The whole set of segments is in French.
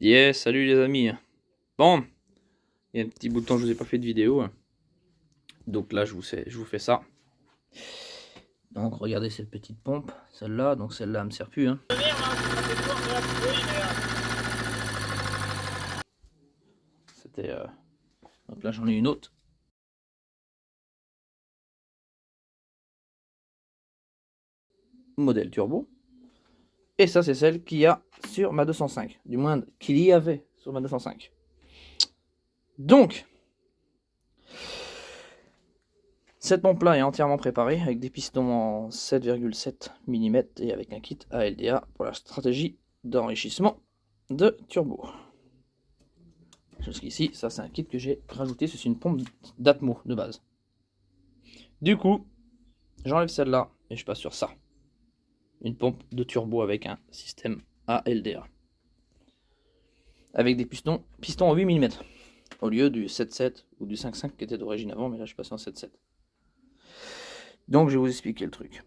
Yes, salut les amis. Bon, il y a un petit bout de temps que je vous ai pas fait de vidéo. Donc là, je vous fais ça. Donc regardez cette petite pompe, celle-là. Donc celle-là, elle me sert plus. C'était. Donc là, j'en ai une autre. Modèle turbo. Et ça, c'est celle qu'il y a sur ma 205. Du moins, qu'il y avait sur ma 205. Donc, cette pompe-là est entièrement préparée avec des pistons en 7,7 mm et avec un kit ALDA pour la stratégie d'enrichissement de turbo. Jusqu'ici, ça c'est un kit que j'ai rajouté, c'est une pompe d'Atmo de base. Du coup, j'enlève celle-là et je passe sur ça. Une pompe de turbo avec un système ALDA. Avec des pistons en 8 mm. Au lieu du 7,7 ou du 5,5 qui était d'origine avant, mais là je suis passé en 7,7. Donc je vais vous expliquer le truc.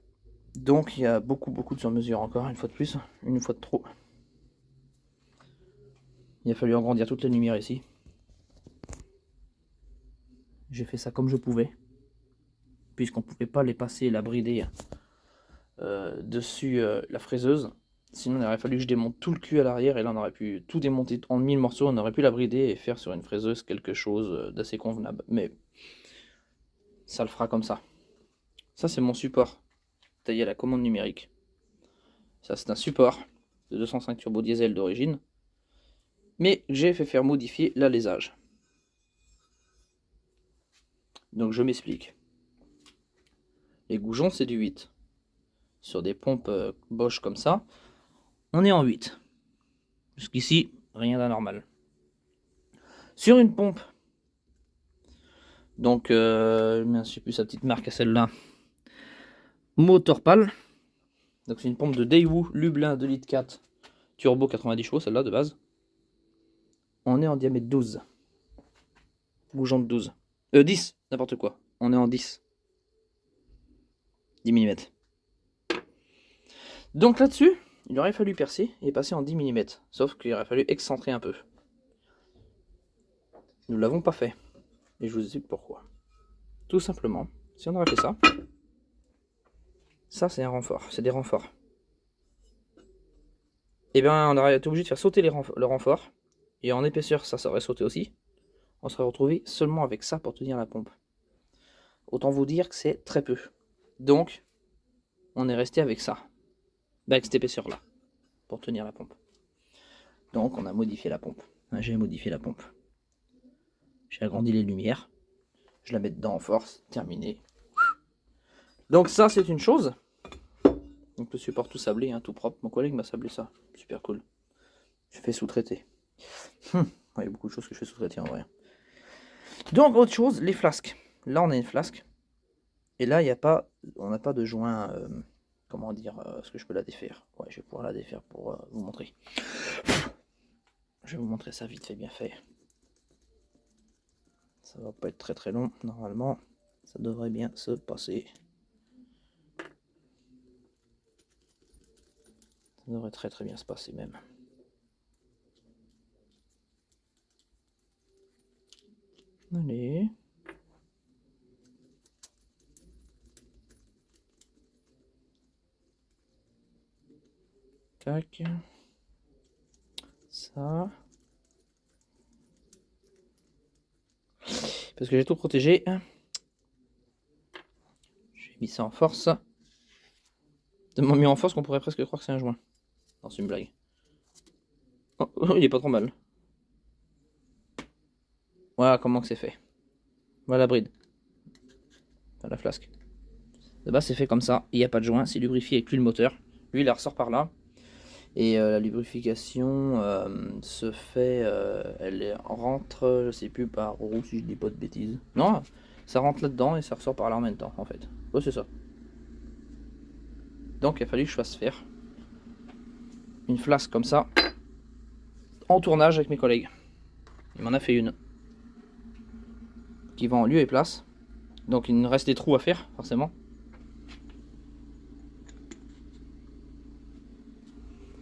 Donc il y a beaucoup de sur-mesure encore, une fois de plus, une fois de trop. Il a fallu agrandir toute la lumière ici. J'ai fait ça comme je pouvais, puisqu'on ne pouvait pas les passer et la brider dessus la fraiseuse. Sinon, il aurait fallu que je démonte tout le cul à l'arrière, et là on aurait pu tout démonter en 1000 morceaux, on aurait pu la brider et faire sur une fraiseuse quelque chose d'assez convenable. Mais ça le fera comme ça. Ça c'est mon support, taillé à la commande numérique. Ça c'est un support de 205 turbo diesel d'origine, mais j'ai fait faire modifier l'alésage. Donc je m'explique. Les goujons c'est du 8. Sur des pompes Bosch comme ça, on est en 8. Jusqu'ici, rien d'anormal. Sur une pompe, donc je sais plus sa petite marque à celle-là, Motorpal. Donc c'est une pompe de Daewoo Lublin 2 litres 4 turbo 90 chevaux, celle-là de base. On est en diamètre 12. Goujon de 12. 10, n'importe quoi. On est en 10. 10 mm. Donc là-dessus, il aurait fallu percer et passer en 10 mm. Sauf qu'il aurait fallu excentrer un peu. Nous ne l'avons pas fait. Et je vous explique pourquoi. Tout simplement, si on aurait fait ça, ça c'est un renfort, c'est des renforts. Et bien on aurait été obligé de faire sauter le renfort, et en épaisseur ça aurait sauté aussi. On serait retrouvé seulement avec ça pour tenir la pompe. Autant vous dire que c'est très peu. Donc, on est resté avec ça, avec cette épaisseur là, pour tenir la pompe. Donc on a modifié la pompe. J'ai modifié la pompe. J'ai agrandi les lumières. Je la mets dedans en force, terminé. Donc ça c'est une chose. Donc le support tout sablé, hein, tout propre. Mon collègue m'a sablé ça. Super cool. Je fais sous-traiter. Il y a beaucoup de choses que je fais sous-traiter en vrai. Donc autre chose, les flasques. Là on a une flasque. Et là on n'a pas de joint. Comment dire, est-ce que je peux la défaire? Ouais, je vais pouvoir la défaire pour vous montrer. Je vais vous montrer ça vite fait, bien fait. Ça va pas être très long. Normalement, ça devrait bien se passer. Ça devrait très bien se passer même. Allez. Tac. Ça. Parce que j'ai tout protégé. J'ai mis ça en force. Tellement mis en force qu'on pourrait presque croire que c'est un joint. Non, c'est une blague. Oh, il est pas trop mal. Voilà comment que c'est fait. Voilà la bride. Enfin, la flasque. De base, c'est fait comme ça. Il n'y a pas de joint. C'est lubrifié avec l'huile moteur. Lui, il ressort par là. Et la lubrification se fait. Elle rentre, je sais plus par où, si je dis pas de bêtises. Non, ça rentre là-dedans et ça ressort par là en même temps, en fait. Ouais, c'est ça. Donc, il a fallu que je fasse faire une flasque comme ça, en tournage avec mes collègues. Il m'en a fait une. Qui va en lieu et place. Donc, il nous reste des trous à faire, forcément.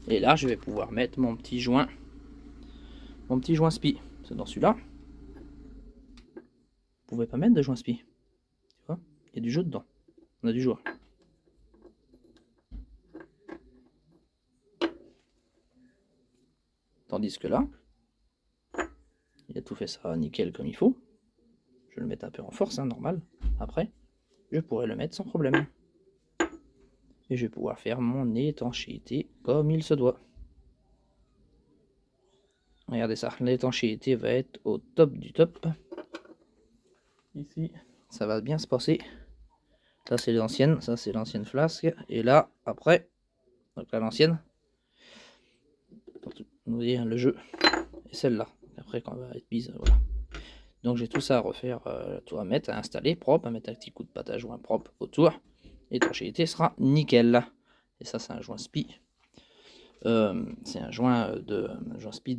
Et là, je vais pouvoir mettre mon petit joint mon petit joint spi. C'est dans celui-là. Vous pouvez pas mettre de joint spi. Tu vois, il y a du jeu dedans. On a du joueur. Tandis que là, il a tout fait ça nickel comme il faut. Je vais le mettre un peu en force, hein, normal. Après, je pourrais le mettre sans problème. Et je vais pouvoir faire mon étanchéité comme il se doit. Regardez ça, l'étanchéité va être au top du top. Ici, ça va bien se passer. Ça c'est l'ancienne, ça c'est l'ancienne flasque. Et là, après, donc là l'ancienne, vous voyez le jeu, et celle-là. Après quand elle va être mise, voilà. Donc j'ai tout ça à refaire, tout à mettre, à installer propre, à mettre un petit coup de pâte à joint propre autour. L'étanchéité sera nickel. Et ça c'est un joint spi. C'est un joint spi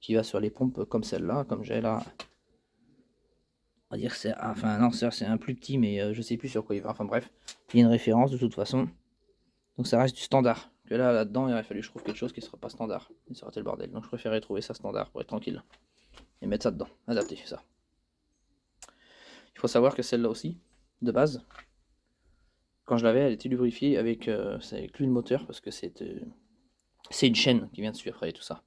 qui va sur les pompes comme celle-là, comme j'ai là. On va dire que c'est, enfin non, c'est un plus petit, mais je sais plus sur quoi il va. Enfin bref, il y a une référence de toute façon. Donc ça reste du standard. Que là-dedans, il aurait fallu que je trouve quelque chose qui ne sera pas standard. Il serait le bordel. Donc je préférais trouver ça standard pour être tranquille. Et mettre ça dedans, adapter ça. Il faut savoir que celle-là aussi, de base, quand je l'avais, elle était lubrifiée avec l'huile moteur parce que c'est une chaîne qui vient dessus après et tout ça.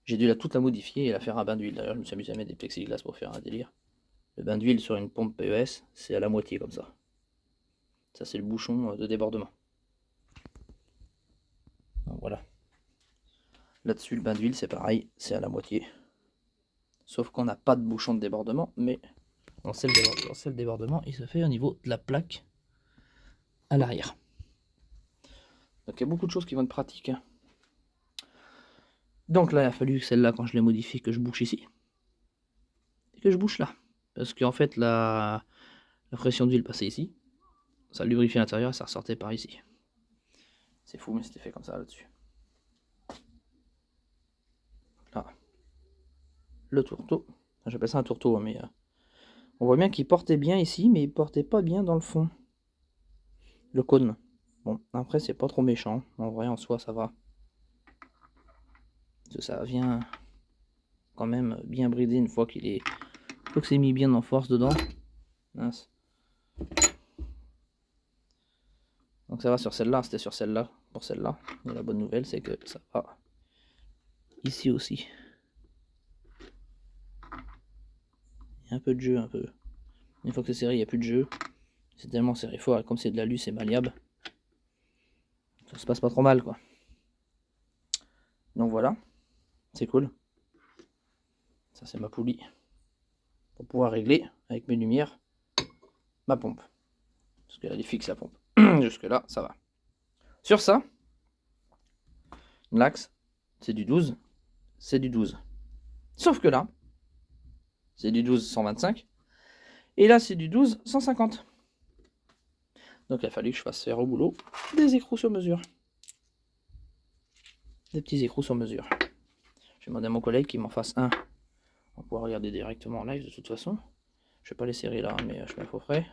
J'ai dû toute la modifier et la faire à bain d'huile. D'ailleurs, je me suis amusé à mettre des plexiglas pour faire un délire. Le bain d'huile sur une pompe PES, c'est à la moitié comme ça. Ça, c'est le bouchon de débordement. Donc, voilà. Là-dessus, le bain d'huile, c'est pareil, c'est à la moitié. Sauf qu'on n'a pas de bouchon de débordement, mais dans le débordement, il se fait au niveau de la plaque à l'arrière. Donc il y a beaucoup de choses qui vont être pratiques. Donc là, il a fallu celle-là, quand je l'ai modifiée, que je bouche ici. Et que je bouche là. Parce qu'en fait, la pression d'huile passait ici. Ça lubrifiait l'intérieur et ça ressortait par ici. C'est fou, mais c'était fait comme ça là-dessus. Là. Le tourteau. Enfin, j'appelle ça un tourteau, mais on voit bien qu'il portait bien ici, mais il portait pas bien dans le fond. Le cône. Bon, après, c'est pas trop méchant. En vrai, en soi, ça va. Ça vient quand même bien brider une fois qu'il est. Une fois que c'est mis bien en force dedans. Mince. Donc ça va sur celle-là, c'était sur celle-là, pour celle-là. Et la bonne nouvelle, c'est que ça va ici aussi. Il y a un peu de jeu, un peu. Une fois que c'est serré, il n'y a plus de jeu. C'est tellement serré fort, et comme c'est de l'alu, c'est malléable. Ça se passe pas trop mal, quoi. Donc voilà, c'est cool. Ça, c'est ma poulie. Pour pouvoir régler, avec mes lumières, ma pompe. Parce qu'elle est fixe, la pompe. Jusque là, ça va. Sur ça, l'axe, c'est du 12. C'est du 12. Sauf que là, c'est du 12 125. Et là, c'est du 12 150. Donc il a fallu que je fasse faire au boulot des écrous sur mesure. Des petits écrous sur mesure. J'ai demandé à mon collègue qu'il m'en fasse un. On va pouvoir regarder directement en live de toute façon. Je vais pas les serrer là, mais je mets faux frais.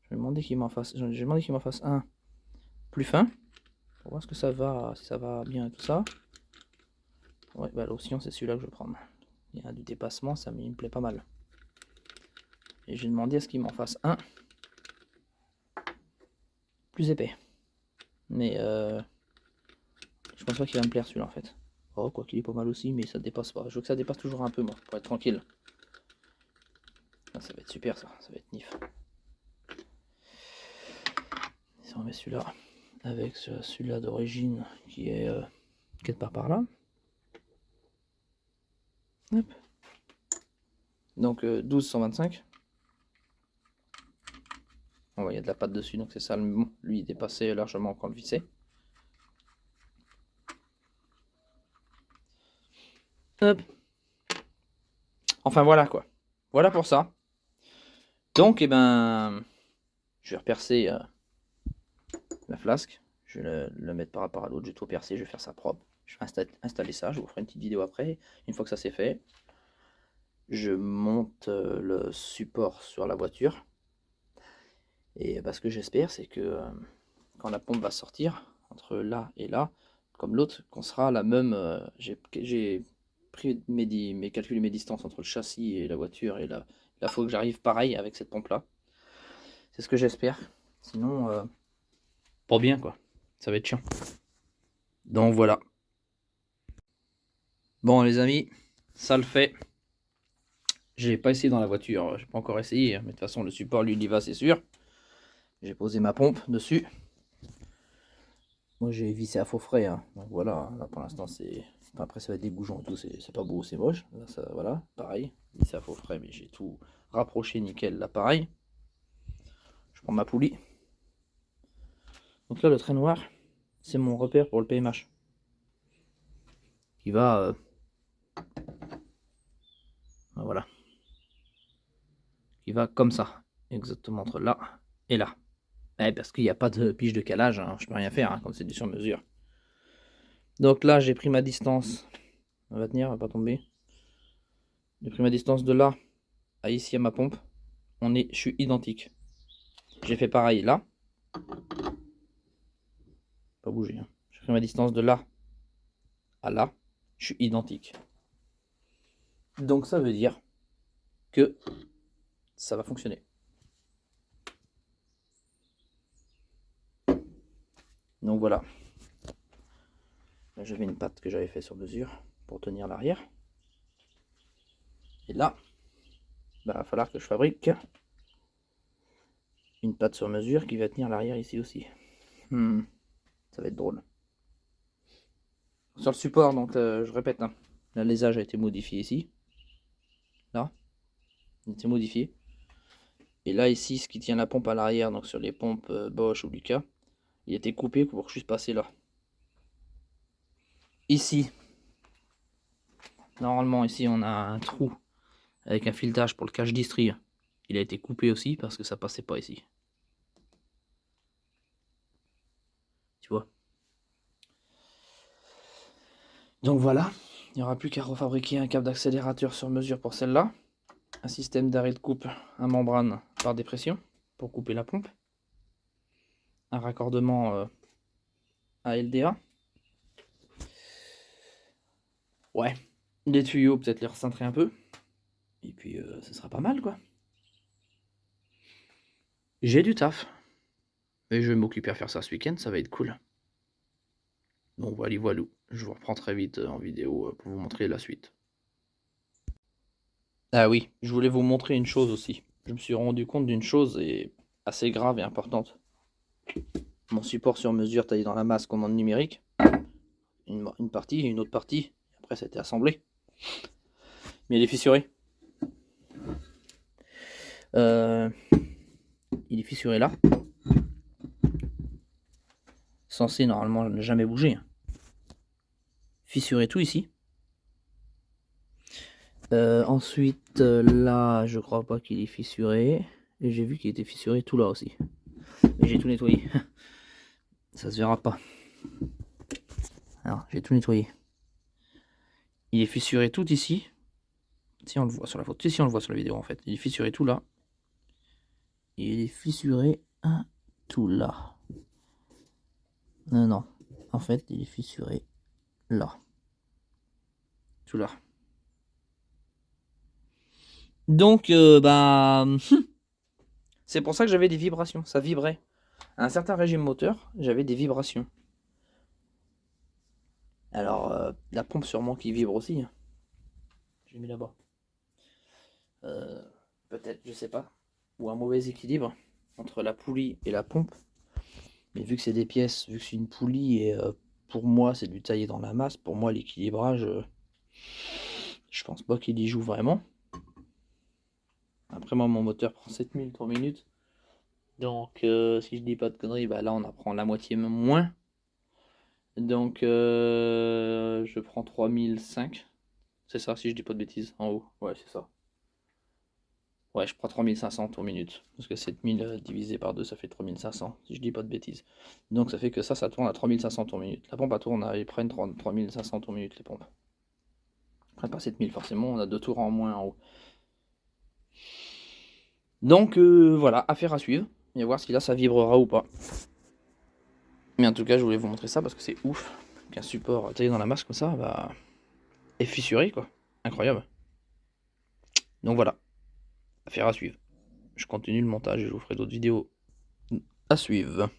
J'ai demandé qu'il m'en fasse un plus fin. Pour voir ce que ça va, si ça va bien et tout ça. Ouais, bah l'option c'est celui-là que je vais prendre. Il y a du dépassement, ça me plaît pas mal. Et j'ai demandé à ce qu'il m'en fasse un plus épais. Mais je pense pas qu'il va me plaire celui-là en fait. Oh, quoi qu'il est pas mal aussi, mais ça dépasse pas. Je veux que ça dépasse toujours un peu, moi, pour être tranquille. Ah, ça va être super, ça va être nif. Si on met celui-là avec celui-là d'origine qui est quelque part par là. Hop. Donc 12 125. On voit, il y a de la pâte dessus, donc c'est ça. Lui, il dépassait largement quand on le vissait. Hop. Enfin voilà quoi. Voilà pour ça. Donc, je vais repercer la flasque. Je vais le mettre par rapport à l'autre. Je vais tout percer. Je vais faire ça propre. Je vais installer ça. Je vous ferai une petite vidéo après. Une fois que ça c'est fait, je monte le support sur la voiture. Et ce que j'espère, c'est que quand la pompe va sortir, entre là et là, comme l'autre, qu'on sera la même. J'ai calculé mes distances entre le châssis et la voiture, et là, il faut que j'arrive pareil avec cette pompe-là. C'est ce que j'espère. Sinon, pas bien quoi. Ça va être chiant. Donc voilà. Bon les amis, ça le fait. J'ai pas essayé dans la voiture, j'ai pas encore essayé, mais de toute façon le support lui il y va c'est sûr. J'ai posé ma pompe dessus. Moi j'ai vissé à faux frais, hein. Donc voilà, là pour l'instant c'est... Enfin, après ça va être des bougeons et tout, c'est pas beau, c'est moche. Là, ça, voilà, pareil, vissé à faux frais, mais j'ai tout rapproché nickel là pareil. Je prends ma poulie. Donc là le trait noir, c'est mon repère pour le PMH. Qui va... voilà. Qui va comme ça, exactement entre là et là. Parce qu'il n'y a pas de pige de calage, hein. Je peux rien faire, hein, comme c'est du sur mesure. Donc là, j'ai pris ma distance. Elle va tenir, elle va pas tomber. J'ai pris ma distance de là à ici à ma pompe. Je suis identique. J'ai fait pareil là. Pas bouger, hein. J'ai pris ma distance de là à là. Je suis identique. Donc ça veut dire que ça va fonctionner. Donc voilà. Là, j'avais une patte que j'avais fait sur mesure pour tenir l'arrière. Et là, il va falloir que je fabrique une patte sur mesure qui va tenir l'arrière ici aussi. Ça va être drôle. Sur le support, donc je répète, hein, l'alésage a été modifié ici. Là, il a été modifié. Et là, ici, ce qui tient la pompe à l'arrière, donc sur les pompes Bosch ou Lucas, il a été coupé pour que je puisse passer là. Ici, normalement, ici, on a un trou avec un filetage pour le cache distri. Il a été coupé aussi parce que ça passait pas ici. Tu vois? Donc voilà, il n'y aura plus qu'à refabriquer un câble d'accélérateur sur mesure pour celle-là. Un système d'arrêt de coupe à membrane par dépression pour couper la pompe. Un raccordement à LDA. Ouais, des tuyaux, peut-être les recintrer un peu. Et puis, ce sera pas mal, quoi. J'ai du taf. Et je vais m'occuper à faire ça ce week-end, ça va être cool. Donc voilà, voilà. Je vous reprends très vite en vidéo pour vous montrer la suite. Ah oui, je voulais vous montrer une chose aussi. Je me suis rendu compte d'une chose assez grave et importante. Mon support sur mesure taillé dans la masse commande numérique. Une partie, une autre partie. Après, ça a été assemblé. Mais il est fissuré. Il est fissuré là. Censé normalement ne jamais bouger. Fissuré tout ici. Ensuite, là, je crois pas qu'il est fissuré. Et j'ai vu qu'il était fissuré tout là aussi. Mais j'ai tout nettoyé. Ça se verra pas. Alors, j'ai tout nettoyé. Il est fissuré tout ici. Si on le voit sur la photo, si on le voit sur la vidéo en fait. Il est fissuré tout là. Il est fissuré tout là. Non. En fait, il est fissuré là. Tout là. Donc, c'est pour ça que j'avais des vibrations. Ça vibrait. À un certain régime moteur, j'avais des vibrations. Alors, la pompe sûrement qui vibre aussi. J'ai mis là-bas. Peut-être, je sais pas. Ou un mauvais équilibre entre la poulie et la pompe. Mais vu que c'est des pièces, vu que c'est une poulie et pour moi c'est du taillé dans la masse, pour moi l'équilibrage, je pense pas qu'il y joue vraiment. Après moi mon moteur prend 7000 3 minutes. Donc si je dis pas de conneries, bah là on apprend la moitié moins. Donc je prends 3005. C'est ça si je dis pas de bêtises en haut. Ouais c'est ça. Ouais je prends 3500 tours minutes. Parce que 7000 divisé par 2 ça fait 3500 si je dis pas de bêtises. Donc ça fait que ça tourne à 3500 tours minutes. La pompe elle tourne à, ils prennent 3500 tours minutes les pompes. Ils prennent pas 7000 forcément, on a 2 tours en moins en haut. Donc voilà, affaire à suivre. Et voir si là ça vibrera ou pas. Mais en tout cas je voulais vous montrer ça parce que c'est ouf. qu'un support taillé dans la masse comme ça, bah, est fissuré, quoi. Incroyable. Donc voilà, affaire à suivre. Je continue le montage et je vous ferai d'autres vidéos à suivre.